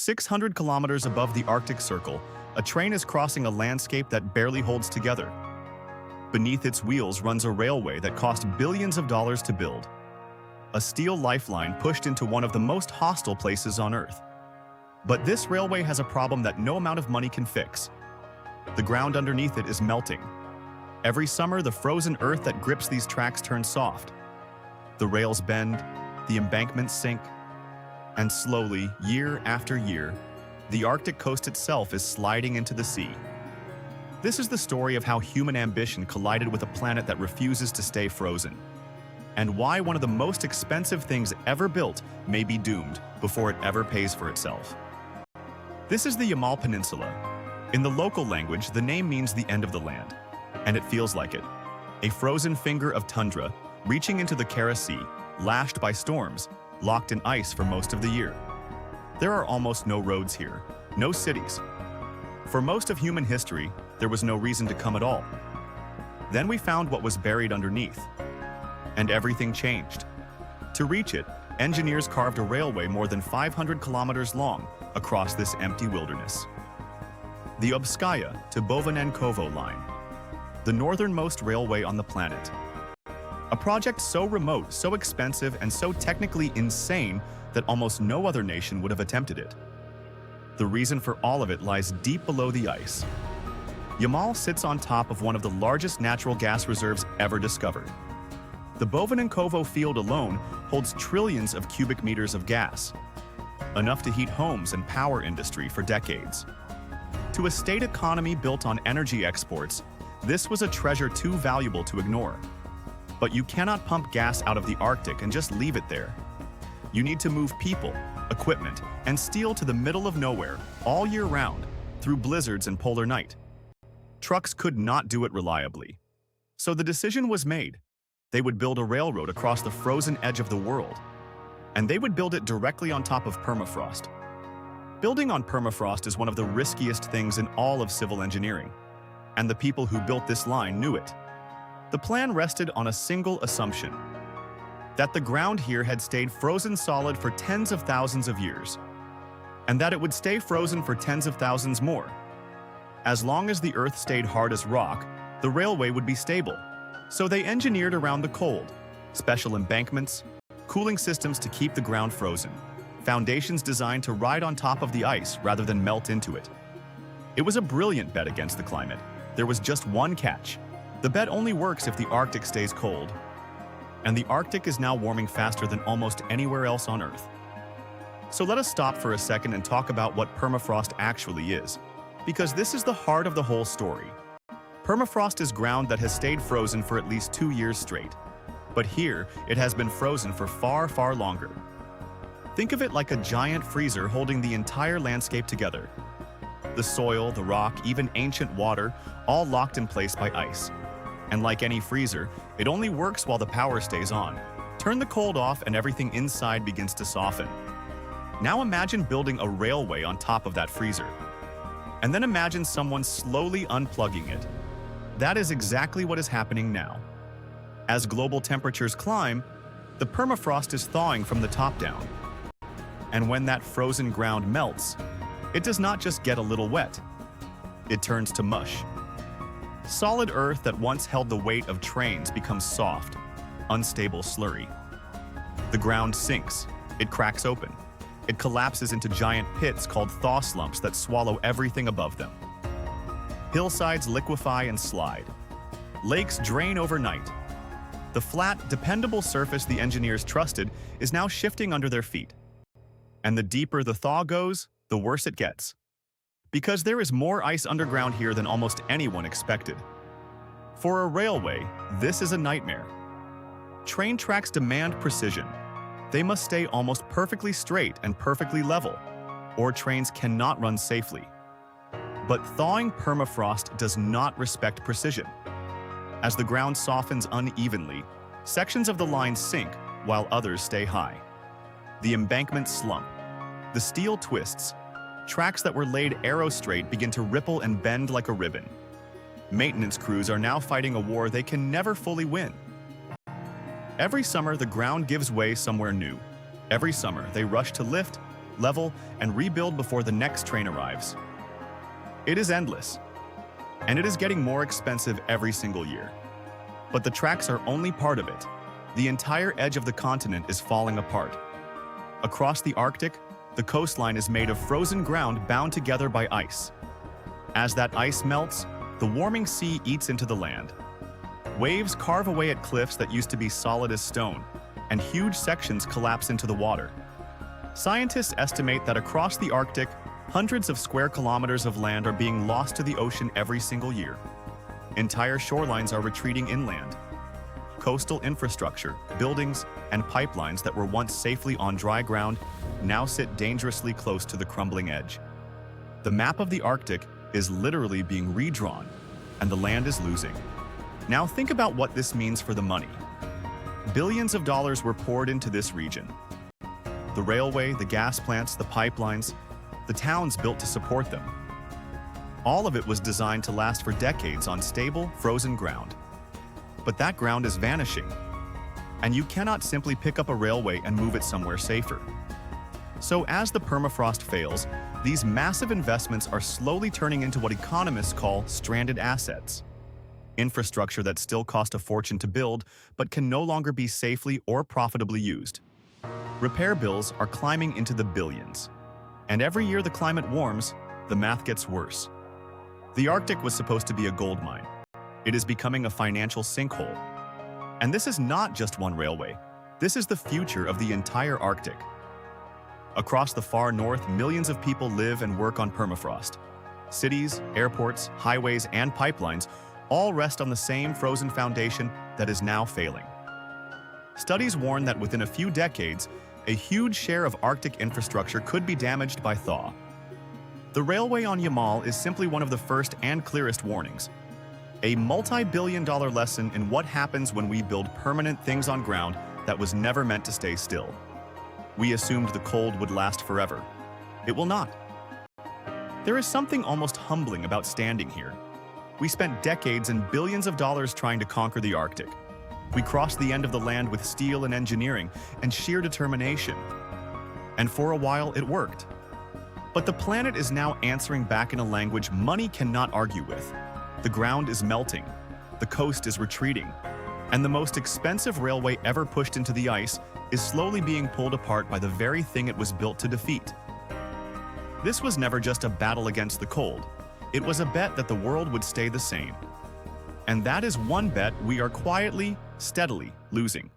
600 kilometers above the Arctic Circle, a train is crossing a landscape that barely holds together. Beneath its wheels runs a railway that cost billions of dollars to build. A steel lifeline pushed into one of the most hostile places on Earth. But this railway has a problem that no amount of money can fix. The ground underneath it is melting. Every summer, the frozen earth that grips these tracks turns soft. The rails bend, the embankments sink, and slowly, year after year, the Arctic coast itself is sliding into the sea. This is the story of how human ambition collided with a planet that refuses to stay frozen, and why one of the most expensive things ever built may be doomed before it ever pays for itself. This is the Yamal Peninsula. In the local language, the name means the end of the land, and it feels like it. A frozen finger of tundra reaching into the Kara Sea, lashed by storms, locked in ice for most of the year. There are almost no roads here, no cities. For most of human history, there was no reason to come at all. Then we found what was buried underneath, and everything changed. To reach it, engineers carved a railway more than 500 kilometers long across this empty wilderness. The Obskaya to Bovanenkovo line, the northernmost railway on the planet. A project so remote, so expensive, and so technically insane that almost no other nation would have attempted it. The reason for all of it lies deep below the ice. Yamal sits on top of one of the largest natural gas reserves ever discovered. The Bovanenkovo field alone holds trillions of cubic meters of gas, enough to heat homes and power industry for decades. To a state economy built on energy exports, this was a treasure too valuable to ignore. But you cannot pump gas out of the Arctic and just leave it there. You need to move people, equipment, and steel to the middle of nowhere all year round through blizzards and polar night. Trucks could not do it reliably. So the decision was made. They would build a railroad across the frozen edge of the world. And they would build it directly on top of permafrost. Building on permafrost is one of the riskiest things in all of civil engineering. And the people who built this line knew it. The plan rested on a single assumption: that the ground here had stayed frozen solid for tens of thousands of years, and that it would stay frozen for tens of thousands more. As long as the Earth stayed hard as rock, the railway would be stable. So they engineered around the cold, special embankments, cooling systems to keep the ground frozen, foundations designed to ride on top of the ice rather than melt into it. It was a brilliant bet against the climate. There was just one catch. The bet only works if the Arctic stays cold. And the Arctic is now warming faster than almost anywhere else on Earth. So let us stop for a second and talk about what permafrost actually is, because this is the heart of the whole story. Permafrost is ground that has stayed frozen for at least 2 years straight. But here, it has been frozen for far, far longer. Think of it like a giant freezer holding the entire landscape together. The soil, the rock, even ancient water, all locked in place by ice. And like any freezer, it only works while the power stays on. Turn the cold off and everything inside begins to soften. Now imagine building a railway on top of that freezer. And then imagine someone slowly unplugging it. That is exactly what is happening now. As global temperatures climb, the permafrost is thawing from the top down. And when that frozen ground melts, it does not just get a little wet. It turns to mush. Solid earth that once held the weight of trains becomes soft, unstable slurry. The ground sinks. It cracks open. It collapses into giant pits called thaw slumps that swallow everything above them. Hillsides liquefy and slide. Lakes drain overnight. The flat, dependable surface the engineers trusted is now shifting under their feet. And the deeper the thaw goes, the worse it gets. Because there is more ice underground here than almost anyone expected. For a railway, this is a nightmare. Train tracks demand precision. They must stay almost perfectly straight and perfectly level, or trains cannot run safely. But thawing permafrost does not respect precision. As the ground softens unevenly, sections of the line sink while others stay high. The embankments slump. The steel twists. Tracks that were laid arrow straight begin to ripple and bend like a ribbon. Maintenance crews are now fighting a war they can never fully win. Every summer, the ground gives way somewhere new. Every summer, they rush to lift, level, and rebuild before the next train arrives. It is endless, and it is getting more expensive every single year. But the tracks are only part of it. The entire edge of the continent is falling apart. Across the Arctic, the coastline is made of frozen ground bound together by ice. As that ice melts, the warming sea eats into the land. Waves carve away at cliffs that used to be solid as stone, and huge sections collapse into the water. Scientists estimate that across the Arctic, hundreds of square kilometers of land are being lost to the ocean every single year. Entire shorelines are retreating inland. Coastal infrastructure, buildings, and pipelines that were once safely on dry ground now sit dangerously close to the crumbling edge. The map of the Arctic is literally being redrawn, and the land is losing. Now think about what this means for the money. Billions of dollars were poured into this region. The railway, the gas plants, the pipelines, the towns built to support them. All of it was designed to last for decades on stable, frozen ground. But that ground is vanishing, and you cannot simply pick up a railway and move it somewhere safer. So as the permafrost fails, these massive investments are slowly turning into what economists call stranded assets. Infrastructure that still cost a fortune to build, but can no longer be safely or profitably used. Repair bills are climbing into the billions. And every year the climate warms, the math gets worse. The Arctic was supposed to be a gold mine. It is becoming a financial sinkhole. And this is not just one railway. This is the future of the entire Arctic. Across the far north, millions of people live and work on permafrost. Cities, airports, highways, and pipelines all rest on the same frozen foundation that is now failing. Studies warn that within a few decades, a huge share of Arctic infrastructure could be damaged by thaw. The railway on Yamal is simply one of the first and clearest warnings. A multi-billion-dollar lesson in what happens when we build permanent things on ground that was never meant to stay still. We assumed the cold would last forever. It will not. There is something almost humbling about standing here. We spent decades and billions of dollars trying to conquer the Arctic. We crossed the end of the land with steel and engineering and sheer determination. And for a while, it worked. But the planet is now answering back in a language money cannot argue with. The ground is melting, the coast is retreating, and the most expensive railway ever pushed into the ice is slowly being pulled apart by the very thing it was built to defeat. This was never just a battle against the cold. It was a bet that the world would stay the same. And that is one bet we are quietly, steadily losing.